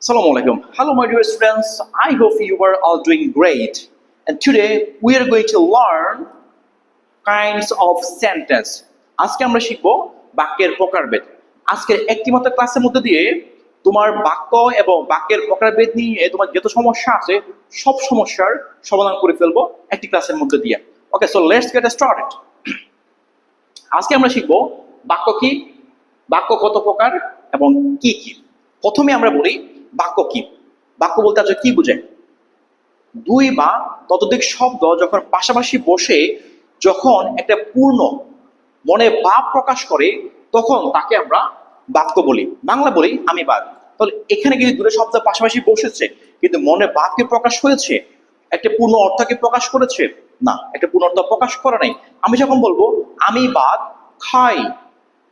Assalamu alaikum. Hello, my dear students. I hope you are all doing great. And today we are going to learn kinds of sentence. আজকে আমরা শিখব বাক্যের প্রকারভেদ। আজকের একটি মাত্র ক্লাসের মধ্যে দিয়ে তোমার বাক্য এবং বাক্যের প্রকারভেদ নিয়ে তোমার যত সমস্যা আছে সব সমস্যার সমাধান করে ফেলবো একটি ক্লাসের মধ্যে দিয়ে। ওকে, সো লেটস গেট স্টার্টেড। আজকে আমরা শিখব বাক্য কি, বাক্য কত প্রকার এবং কি কি। প্রথমে আমরা বলি বাক্য কি। বাক্য বলতে আসলে কি বোঝায়? দুই বা ততোধিক শব্দ যখন পাশাপাশি বসে যখন একটা পূর্ণ মনে ভাব প্রকাশ করে তখন তাকে আমরা বাক্য বলি। বাংলা বলি আমি বাদ। তাহলে এখানে কিন্তু দুটো শব্দ পাশাপাশি বসেছে কিন্তু মনে ভাবকে প্রকাশ হয়েছে, একটা পূর্ণ অর্থকে প্রকাশ করেছে না, একটা পূর্ণ অর্থ প্রকাশ করে নাই। আমি যখন বলবো আমি ভাত খাই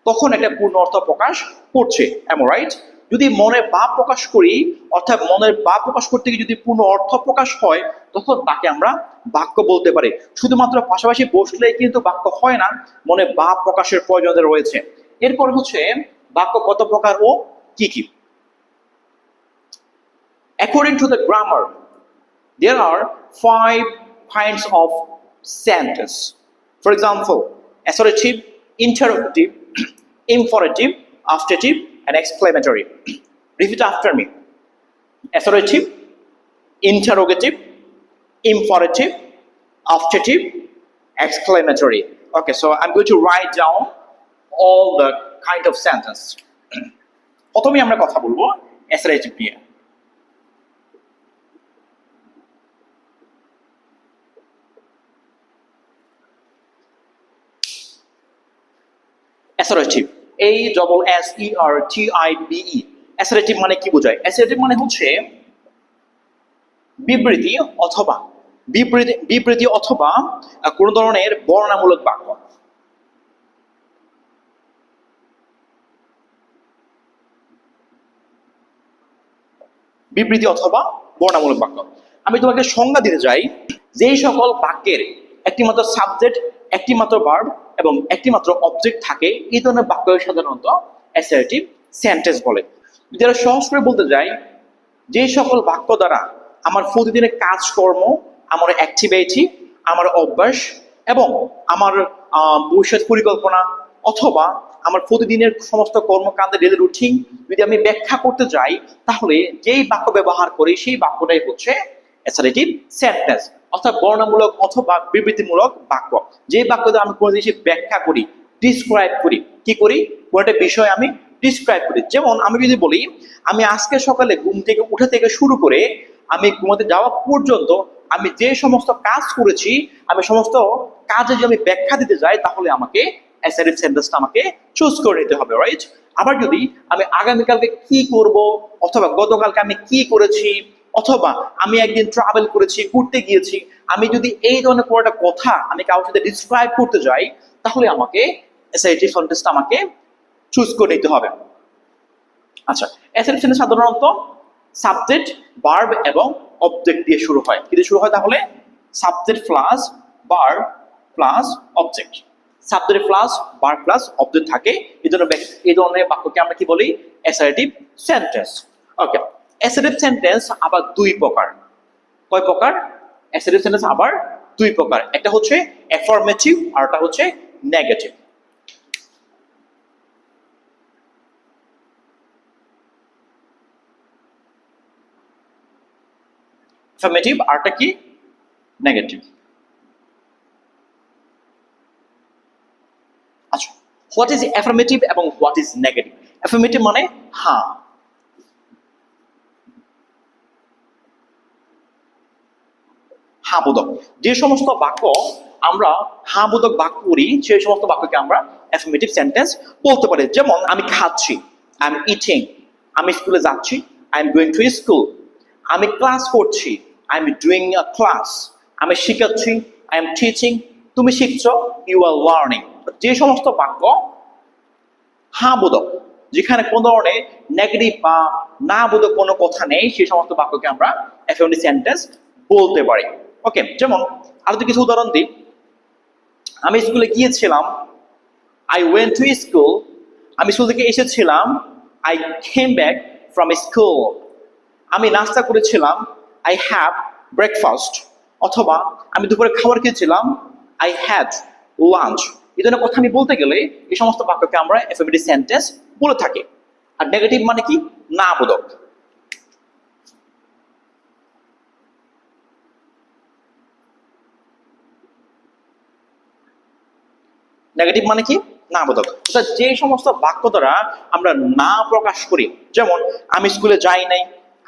তখন একটা পূর্ণ অর্থ প্রকাশ করছে, এম রাইট? যদি মনের ভাব প্রকাশ করি অর্থাৎ মনের ভাব প্রকাশ করতে গিয়ে যদি পূর্ণ অর্থ প্রকাশ হয় তখন তাকে আমরা বাক্য বলতে পারি। শুধুমাত্র পাশাপাশি বসলে কিন্তু বাক্য হয় না, মনে ভাব প্রকাশের প্রয়োজন রয়েছে। এরপর হচ্ছে বাক্য কত প্রকার ও কি কি। According to the grammar, there are 5 kinds of sentence. For example, assertive, interrogative, imperative, adjective, and exclamatory. Repeat after me. Assertive, interrogative, imperative, adjective, exclamatory. Okay, so I'm going to write down all the kind of sentence. প্রথমে আমরা কথা বলবো assertive নিয়ে। assertive, A-S-S-E-R-T-I-V-E। assertive মানে কি বোঝায়? assertive মানে হচ্ছে বিবৃতি অথবা বিবৃতি অথবা কোন ধরনের বর্ণনামূলক বাক্য। বিবৃতি অথবা বর্ণনামূলক বাক্য। আমি তোমাকে সংজ্ঞা দিতে চাই, যেই সকল বাক্যের একটি মাত্র সাবজেক্ট, একটি মাত্র ভার্ব এবং একটি মাত্র অবজেক্ট থাকে এই ধরনের বাক্য সাধারণত অ্যাসার্টিভ সেন্টেন্স বলে। যদি আমরা সহজ করে বলতে যাই, যে সকল বাক্য দ্বারা আমার প্রতিদিনের কাজকর্ম, আমার অ্যাক্টিভিটি, আমার অভ্যাস এবং আমার ভবিষ্যৎ পরিকল্পনা অথবা আমার প্রতিদিনের সমস্ত কর্মকাণ্ডের ডেইলি রুটিন যদি আমি ব্যাখ্যা করতে যাই তাহলে যেই বাক্য ব্যবহার করি সেই বাক্যটাই হচ্ছে অ্যাসার্টিভ সেন্টেন্স, অর্থাৎ বর্ণনামূলক অথবা বিবৃতিমূলক বাক্য। যে বাক্য দ্বারা আমি কোনো জিনিস ব্যাখ্যা করি, ডিসক্রাইব করি, কি করি, কোনো একটা বিষয় আমি ডিসক্রাইব করি। যেমন আমি যদি বলি আমি আজকে সকালে ঘুম থেকে উঠে থেকে শুরু করে আমি ঘুমাতে যাওয়া পর্যন্ত আমি যে সমস্ত কাজ করেছি আমি সমস্ত কাজে যদি আমি ব্যাখ্যা দিতে যাই তাহলে আমাকে অ্যাসার্টিভ সেন্টেন্সটা আমাকে চুজ করে নিতে হবে, রাইট? আবার যদি আমি আগামীকালকে কি করব অথবা গতকালকে আমি কি করেছি অথবা আমি একদিন ট্রাভেল করেছি, ঘুরতে গিয়েছি, আমি যদি এই ধরনের কোনো একটা কথা আমি কারোর সাথে ডিসক্রাইব করতে যাই তাহলে আমাকে অ্যাসার্টিভ সেন্টেন্সটা আমাকে চুজ করে নিতে হবে। আচ্ছা, অ্যাসার্টিভ সেন্টেন্স সাধারণত সাবজেক্ট, ভার্ব এবং অবজেক্ট দিয়ে শুরু হয়। কি দিয়ে শুরু হয় তাহলে? Subject plus verb plus object. Subject plus verb plus object থাকে, এই ধরনের বাক্যকে আমরা কি বলি? Assertive sentence. Okay, assertive sentence আবার দুই প্রকার। কয় প্রকার? অ্যাসার্টিভ সেন্টেন্স আবার দুই প্রকার। একটা হচ্ছে অ্যাফার্মেটিভ আর একটা হচ্ছে নেগেটিভ। অ্যাফার্মেটিভ আরটা কি? নেগেটিভ। আচ্ছা, হোয়াট ইজ অ্যাফার্মেটিভ এবং হোয়াট ইজ নেগেটিভ? অ্যাফার্মেটিভ মানে হ্যাঁ, হ্যাঁ বোধক। যে সমস্ত বাক্য আমরা হ্যাঁ বোধক বাক্য করি সেই সমস্ত বাক্যকে আমরা অ্যাফার্মেটিভ সেন্টেন্স বলতে পারি। যেমন আমি খাচ্ছি, আই এম ইটিং। আমি স্কুলে যাচ্ছি, I am going to school. আমি ক্লাস করছি, I am doing a class. আমি শিখাচ্ছি, আই এম টিচিং। তুমি শিখছো, ইউ আর লার্নিং। যে সমস্ত বাক্য হ্যাঁ বোধক, যেখানে কোনো ধরনের নেগেটিভ বা না বোধক কোনো কথা নেই সেই সমস্ত বাক্যকে আমরা অ্যাফার্মেটিভ সেন্টেন্স বলতে পারি। ওকে, যেমন আরো কিছু উদাহরণ দিই। আমি স্কুলে গিয়েছিলাম, আই ওয়েন্ট টু স্কুল। আমি স্কুল থেকে এসেছিলাম, I came back from school. আমি নাস্তা করেছিলাম, আই হ্যাভ ব্রেকফাস্ট। অথবা আমি দুপুরে খাবার খেয়েছিলাম, আই হ্যাড লাঞ্চ। এই ধরনের কথা আমি বলতে গেলে এই সমস্ত বাক্যকে আমরা অ্যাফার্মেটিভ সেন্টেন্স বলে থাকি। আর নেগেটিভ মানে কি? না বোধক। নেগেটিভ মানে কি? না বোধক। অর্থাৎ যে সমস্ত বাক্য দ্বারা আমরা না প্রকাশ করি, যেমন আমি স্কুলে যাই নাই,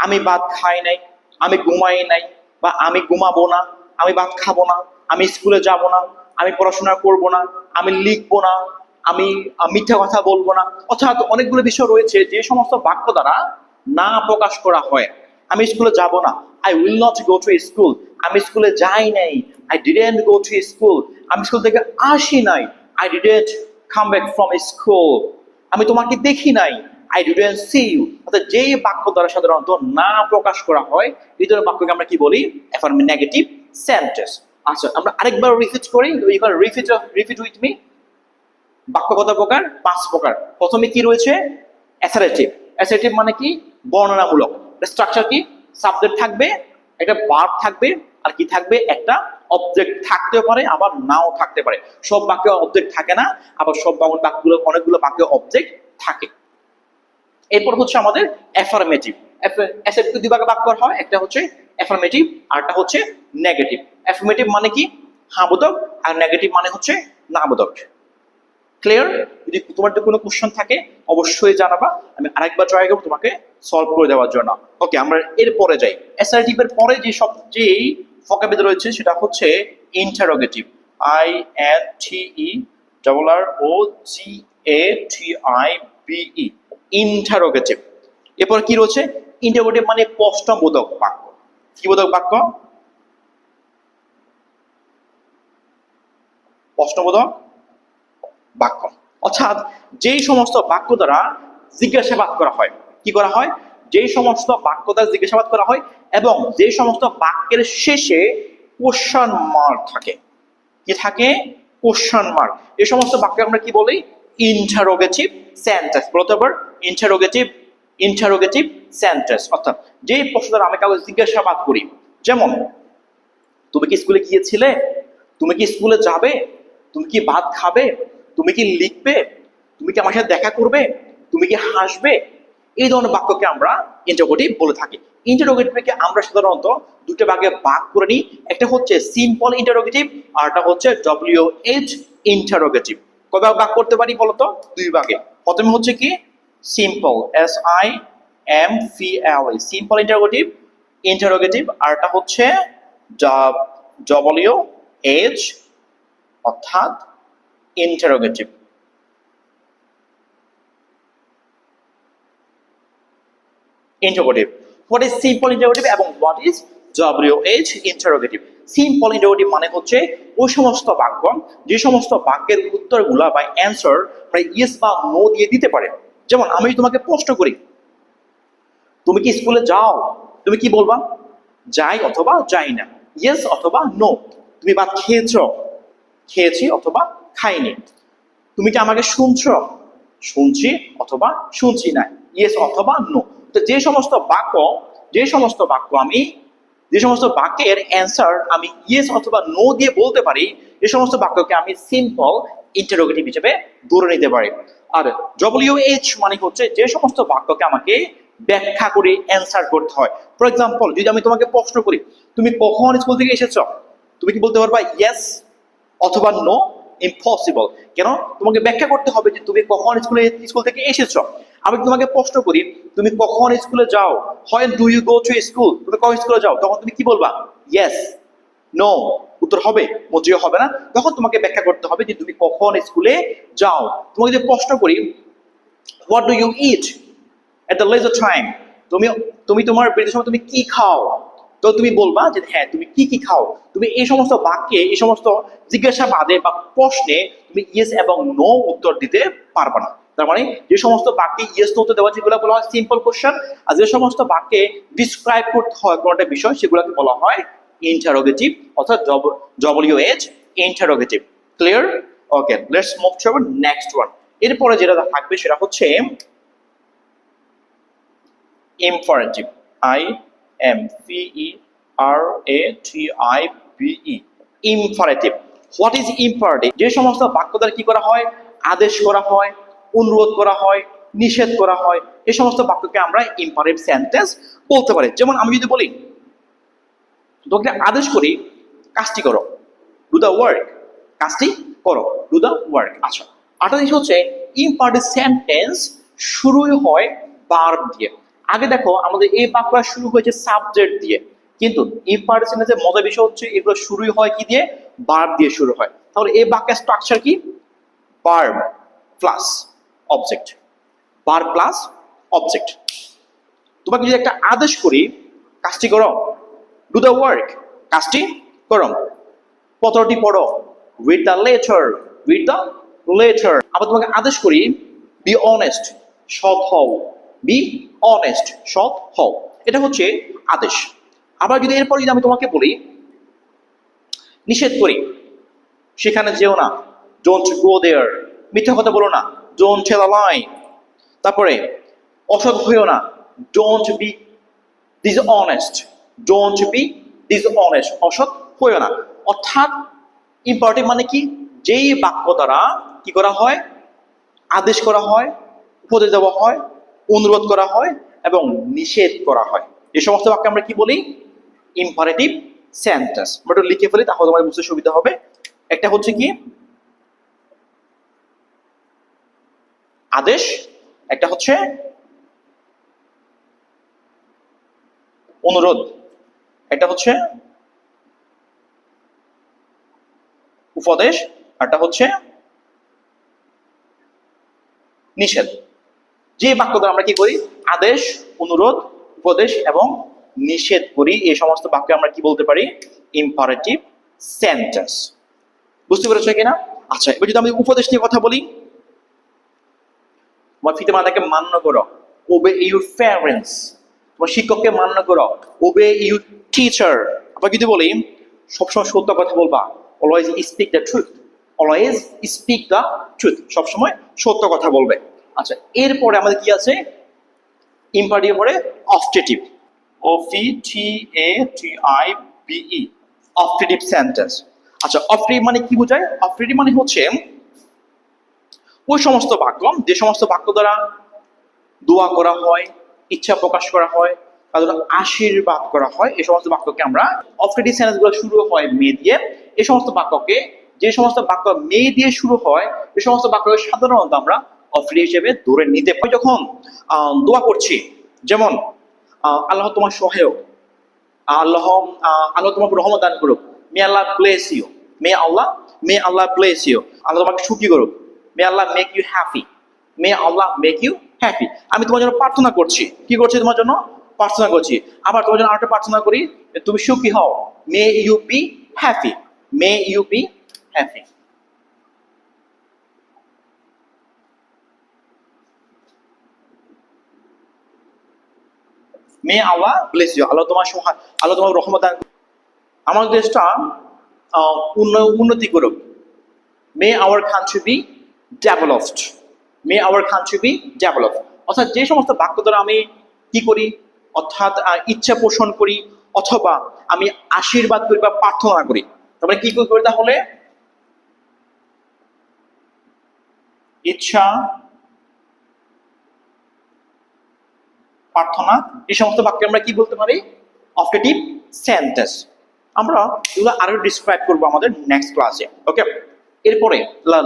আমি ভাত খাই নাই, আমি ঘুমাই নাই, বা আমি ঘুমাবো না, আমি ভাত খাবো না, আমি স্কুলে যাব না, আমি পড়াশোনা করব না, আমি লিখবো না, আমি মিথ্যা কথা বলবো না। অর্থাৎ অনেকগুলো বিষয় রয়েছে যে সমস্ত বাক্য দ্বারা না প্রকাশ করা হয়। আমি স্কুলে যাব না, I will not go to school. আমি স্কুলে যাই নাই, I didn't go to school. আমি স্কুল থেকে আসি নাই, I didn't come back from school. আমি তোমাকে দেখি নাই, I didn't see you. অর্থাৎ যে বাক্য দ্বারা সাধারণত না প্রকাশ করা হয় এই ধরনের বাক্যকে আমরা কি বলি? Affirmative negative sentence. আচ্ছা, আমরা আরেকবার রিপিট করি। You can repeat with me. বাক্য কত প্রকার? 5 প্রকার। প্রথমে কি রয়েছে? অ্যাসারেটিভ। অ্যাসারেটিভ মানে কি? বর্ণনামূলক। স্ট্রাকচার কি? সাবজেক্ট থাকবে, একটা ভার্ব থাকবে, আর কি থাকবে? একটা অবজেক্ট থাকতে পারে, আবার নাও থাকতে পারে। সব বাক্যে অবজেক্ট থাকে না, আবার সব বাক্যগুলো অনেকগুলো বাক্যে অবজেক্ট থাকে। এরপর হচ্ছে আমাদের অ্যাফার্মেটিভ। অ্যাসারেটিভ দুই ভাগে ভাগ করা হয়, একটা হচ্ছে অ্যাফার্মেটিভ আর একটা হচ্ছে নেগেটিভ। অ্যাফার্মেটিভ মানে কি? হ্যাঁ বোধক, আর নেগেটিভ মানে হচ্ছে না বোধক। ক্লিয়ার? যদি তোমার কোনো কোশ্চেন থাকে অবশ্যই জানাবা, আমি আরেকবার ট্রাই করবো তোমাকে সলভ করে দেওয়ার জন্য। ওকে, আমরা এরপরে যাই। অ্যাসার্টিভের পরে যে যেই ভোকাবুলারি রয়েছে সেটা হচ্ছে interrogative. I N T E double R O G A T I V E, interrogative. এরপর কি রয়েছে? ইন্টারোগেটিভ মানে প্রশ্নবোধক বাক্য। কি বোধক বাক্য? প্রশ্নবোধক বাক্য। অর্থাৎ যেই সমস্ত বাক্য দ্বারা জিজ্ঞাসাবাদ করা হয়। কি করা হয়? যেই সমস্ত বাক্য দ্বারা জিজ্ঞাসাবাদ করা হয় এবং যে সমস্ত বাক্যের শেষে কোশ্চেন মার্ক থাকে। কি থাকে? Question mark. এই সমস্ত বাক্য আমরা কি বলি? Interrogative sentence. বলতে পার ইন্টারোগেটিভ সেন্টেন্স। অর্থাৎ যেই প্রশ্ন দ্বারা আমি কাউকে জিজ্ঞাসাবাদ করি, যেমন তুমি কি স্কুলে গিয়েছিলে, তুমি কি স্কুলে যাবে, তুমি কি ভাত খাবে, তুমি কি লিখবে, তুমি কি আমার সাথে দেখা করবে, তুমি কি হাসবে, এই ধরনের বাক্যকে আমরা ইন্টারোগেটিভ বলে থাকি। ইন্টারোগেটিভকে আমরা সাধারণত দুটো ভাগে ভাগ করে নিই। একটা হচ্ছে সিম্পল ইন্টারোগেটিভ আর একটা হচ্ছে WH ইন্টারোগেটিভ। কয় ভাগ ভাগ করতে পারি বলতো? দুই ভাগে। প্রথমে হচ্ছে কি? Simple, SIMPL, simple interrogative. আর একটা হচ্ছে WH অর্থাৎ interrogative. Interrogative. What is simple interrogative এবং what is WH interrogative? Simple interrogative মানে হচ্ছে ওই সমস্ত বাক্য যে সমস্ত বাক্যের উত্তরগুলা বা অ্যান্সার মানে ইয়েস বা নো দিয়ে দিতে পারে। যেমন আমি তোমাকে প্রশ্ন করি, তুমি কি স্কুলে যাও? তুমি কি বলবা? যাই অথবা যাই না, ইয়েস অথবা নো। তুমি ভাত খেয়েছো? খেয়েছি অথবা খাইনি। তুমি কি আমাকে শুনছো? শুনছি অথবা শুনছি না, ইয়েস অথবা নো। তো যে সমস্ত বাক্য আমি যে সমস্ত বাক্যের অ্যান্সার আমি ইয়েস অথবা নো দিয়ে বলতে পারি, এই সমস্ত বাক্যকে আমি সিম্পল ইন্টারোগেটিভ হিসেবে ধরে নিতে পারি। আর WH মানে হচ্ছে যে সমস্ত বাক্যকে আমাকে ব্যাখ্যা করে অ্যান্সার করতে হয়। ফর এক্সাম্পল, যদি আমি তোমাকে প্রশ্ন করি, তুমি কখন স্কুল থেকে এসেছো? তুমি কি বলতে পারবা ইয়েস অথবা নো? ইম্পসিবল। কেন? তোমাকে ব্যাখ্যা করতে হবে যে তুমি কখন স্কুল থেকে এসেছো। আমি তোমাকে প্রশ্ন করি, তুমি কখন স্কুলে যাও? When do you go to school? তুমি কখন স্কুলে যাও? তখন তুমি কি বলবা? Yes, no. উত্তর হবে? মজিও হবে না। তখন তোমাকে ব্যাখ্যা করতে হবে যে তুমি কখন স্কুলে যাও। তোমাকে যদি প্রশ্ন করি, what do you eat at the leisure time? তুমি তোমার বিরতির সময় তুমি কি খাও? তো তুমি বলবা যে হ্যাঁ, তুমি কি খাও। তুমি এই সমস্ত বাক্যে এই সমস্ত জিজ্ঞাসাবাদে বা প্রশ্নে তুমি ইয়েস এবং নো উত্তর দিতে পারবে না। তার মানে যে সমস্ত বাক্যে ইয়েস নো উত্তর দেওয়া যেগুলো বলা হয় সিম্পল কোশ্চেন, আর যে সমস্ত বাক্যে ডিসক্রাইব করতে হয় কোনো একটা বিষয় সেগুলোকে বলা হয় ইন্টারোগেটিভ অর্থাৎ WH interrogative. Clear? Okay, let's move to our next one. এরপরে যেটা থাকবে সেটা হচ্ছে imperative. IMPERATIVE imperative. What is imperative? যে সমস্ত বাক্য দ্বারা কি করা হয়? আদেশ করা হয়, অনুরোধ করা হয়, নিষেধ করা হয়, এই সমস্ত বাক্যকে আমরা ইম্পারেটিভ সেন্টেন্স বলতে পারি। যেমন আমি যদি বলি তোকে আদেশ করি কাজটি করো, ডু দ্য ওয়ার্ক, কাজটি করো, ডু দ্য ওয়ার্ক। আচ্ছা, আরেকটা জিনিস হচ্ছে ইম্পারেটিভ সেন্টেন্স শুরুই হয় ভার্ব দিয়ে। আগে দেখো আমাদের এই বাক্যটা শুরু হয়েছে সাবজেক্ট দিয়ে, কিন্তু ইম্পারেটিভ সেন্টেন্সের মজার বিষয় হচ্ছে এগুলো শুরুই হয় কি দিয়ে? ভার্ব দিয়ে শুরু হয়। তাহলে এই বাক্যের স্ট্রাকচার কি? Verb plus object, verb plus object. তোমাকে যদি একটা আদেশ করি কাজটি করো, ডু দ্য ওয়ার্ক, কাজটি করো, পত্রটি পড়ো, read the letter, read the letter. আবার তোমাকে আদেশ করি বি অনেস্ট, সৎ হও, বি অনেস্ট, সৎ হও। এটা হচ্ছে আদেশ। আবার যদি এরপর যদি আমি তোমাকে বলি নিষেধ করি সেখানে যেও না, ডোন্ট গো দেয়ার, মিথ্যা কথা বলো না, ডোন্ট টেল আ লাই। তারপরে অসৎ হইও না, don't be dishonest, don't be dishonest, অসৎ হইও না। অর্থাৎ ইম্পারেটিভ মানে কি? যেই বাক্য দ্বারা কি করা হয়? আদেশ করা হয়, উপদেশ দেওয়া হয়, অনুরোধ করা হয় এবং নিষেধ করা হয়, এই সমস্ত বাক্য আমরা কি বলি? Imperative sentence. আমরা একটু লিখে ফেলি তাহলে তোমার বুঝতে সুবিধা হবে। একটা হচ্ছে কি আদেশ, একটা হচ্ছে অনুরোধ, একটা হচ্ছে উপদেশ, একটা হচ্ছে নিষেধ। যে বাক্য দ্বারা আমরা কি করি? আদেশ, অনুরোধ, উপদেশ এবং নিষেধ করি, এই সমস্ত বাক্য আমরা কি বলতে পারি? Imperative sentence. বুঝতে পেরেছো কিনা? আচ্ছা, এবার যদি আমি উপদেশ নিয়ে কথা বলি, তোমার পিতামাতাকে মান্য করো, ওবে ইউর প্যারেন্টস, তোমার শিক্ষককে মান্য করো, ওবে ইউর টিচার। আবার যদি বলি সবসময় সত্য কথা বলবা, always speak the truth, always speak the truth, সবসময় সত্য কথা বলবে। আচ্ছা, এরপরে আমাদের কি আছে? ইম্পারেটিভ পরে অবজেক্টিভ, OPTATIVE, অবজেক্টিভ সেন্টেন্স। আচ্ছা, অবজেক্টিভ মানে কি বোঝায়? অবজেক্টিভ মানে হচ্ছে ওই সমস্ত বাক্য, যে সমস্ত বাক্য দ্বারা দোয়া করা হয়, ইচ্ছা প্রকাশ করা হয়, তাদের আশীর্বাদ করা হয়, এই সমস্ত বাক্যকে আমরা অবজেক্টিভ সেন্টেন্স গুলো শুরু হয় মে দিয়ে। এই সমস্ত বাক্যকে, যে সমস্ত বাক্য মে দিয়ে শুরু হয়, এই সমস্ত বাক্যকে সাধারণত আমরা অবজেক্টিভ হিসেবে ধরে নিতে পারি। যখন দোয়া করছি, যেমন আল্লাহ তোমার সহায়ক, আল্লাহ আল্লাহ তোমাকে রহমত দান করুক, may Allah bless you, may Allah bless you, আল্লাহ তোমাকে সুখী করুক, may Allah make you happy, may Allah make you happy. আমি তোমার জন্য প্রার্থনা করছি, কি করছি? তোমার জন্য প্রার্থনা করছি। আবার তোমার জন্য আরেকটা প্রার্থনা করি, তুমি সুখী হও, may you be happy, may you be happy. May Allah bless you, আল্লাহ তোমার সহায়, আল্লাহ তোমার রহমত দান, আমার দেশটা উন্নতি করুক, may our country be developed, may our country be developed. অর্থাৎ যে সমস্ত বাক্য দ্বারা আমি কি করি? অর্থাৎ ইচ্ছা পোষণ করি, অথবা আমি আশীর্বাদ করি বা প্রার্থনা করি। তারপরে কি করি? তাহলে ইচ্ছা, প্রার্থনা, এই সমস্ত বাক্যে আমরা কি বলতে পারি? Objective sentence. আমরা এগুলো আরো ডিসক্রাইব করবো আমাদের নেক্সট ক্লাসে। ওকে, এরপরে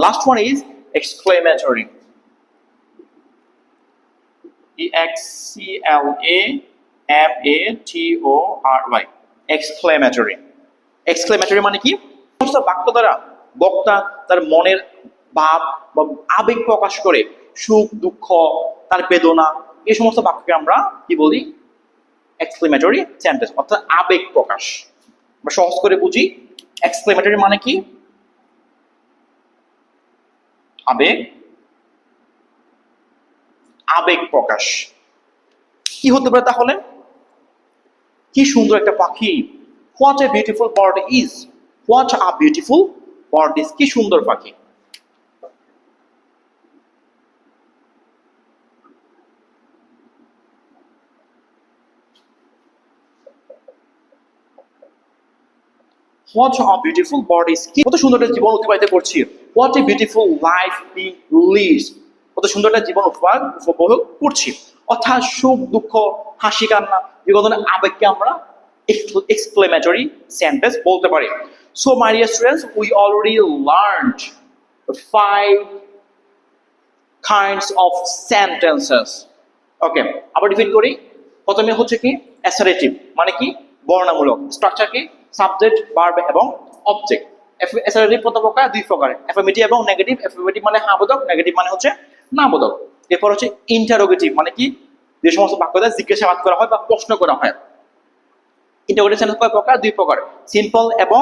last one is exclamatory, EXCLAMATORY, exclamatory. Exclamatory মানে কি? সমস্ত বাক্য দ্বারা বক্তা তার মনের ভাব বা আবেগ প্রকাশ করে, সুখ দুঃখ, তার বেদনা, এই সমস্ত বাক্যকে আমরা কি বলি? এক্সক্লেমেটরি সেন্টেন্স, অর্থাৎ আবেগ প্রকাশ। আমরা সহজ করে বুঝি, এক্সক্লেমেটরি মানে কি? আবেগ, আবেগ প্রকাশ। কি হতে পারে তাহলে? কি সুন্দর একটা পাখি, what a beautiful bird is, what a beautiful bird is, কি সুন্দর পাখি। What a beautiful body is. কত সুন্দর একটা জীবন অতিবাহিত করছি। What a beautiful life we live. কত সুন্দর একটা জীবন উপভোগ করছি। অর্থাৎ সুখ দুঃখ হাসি কান্না যে কোনো আবেগকে আমরা exclamatory sentence বলতে পারি। So my dear students, we already learned the 5 kinds of sentences. ওকে, আবার রিপিট করি। প্রথমে হচ্ছে কি অ্যাসারেটিভ, মানে কি বর্ণনামূলক। স্ট্রাকচার কি সাবজেক্ট ভার্ব এবং অবজেক্ট। অ্যাসারেটিভ কত প্রকার? 2 প্রকার, অ্যাফার্মেটিভ এবং নেগেটিভ। অ্যাফার্মেটিভ মানে হ্যাঁ বোধক, নেগেটিভ মানে হচ্ছে না বোধক। এরপর হচ্ছে ইন্টারোগেটিভ, মানে কি যে সমস্ত বাক্য দ্বারা জিজ্ঞাসাবাদ করা হয় বা প্রশ্ন করা হয়। ইন্টারোগেটিভ সেন্টেন্স কয় প্রকার? 2 প্রকার, সিম্পল এবং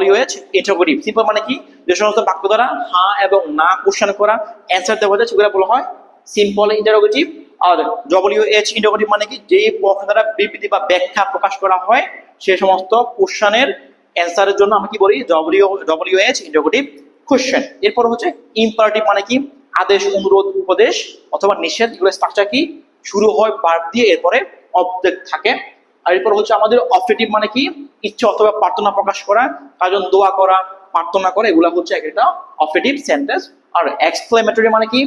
WH ইন্টারোগেটিভ। সিম্পল মানে কি যে সমস্ত বাক্য দ্বারা হ্যাঁ এবং না কোশ্চেন করা অ্যান্সার দেওয়া যায় সেগুলো বলা হয় সিম্পল ইন্টারোগেটিভ। আর WH ইন্টারোগেটিভ মানে কি যে প্রশ্ন দ্বারা বিবৃতি বা ব্যাখ্যা প্রকাশ করা হয় সেই সমস্ত কোশ্চেনের অ্যান্সারের জন্য আমরা কি বলি? WH interrogative question. এরপর হচ্ছে ইম্পারেটিভ, মানে কি আদেশ, অনুরোধ, উপদেশ অথবা নিষেধ। এগুলো স্ট্রাকচার কি শুরু হয় ভার্ব দিয়ে, এরপরে অবজেক্ট থাকে। আর এরপর হচ্ছে আমাদের অবজেক্টিভ, মানে কি ইচ্ছা অথবা প্রার্থনা প্রকাশ করা, কারণ দোয়া করা, প্রার্থনা করা, এগুলো হচ্ছে একটা অবজেক্টিভ সেন্টেন্স। আর এক্সক্লেমেটরি মানে কি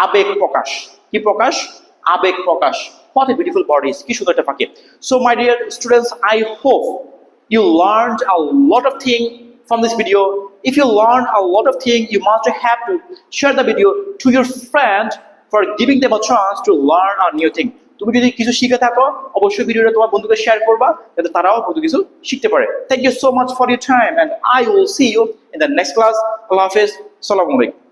আবেগ প্রকাশ। কি প্রকাশ? আবেগ প্রকাশ। What a beautiful body is. কি সুন্দর একটা পাখি। So my dear students, I hope you learned a lot of things from this video. If you learned a lot of things, you must have to share the video to your friend for giving them a chance to learn a new thing. তুমি যদি কিছু শিখে থাকো অবশ্যই ভিডিওটা তোমার বন্ধুকে share করবা যাতে তারাও কত কিছু শিখতে পারে। Thank you so much for your time and I will see you in the next class. আল্লাহ হাফেজ। আসসালামু আলাইকুম।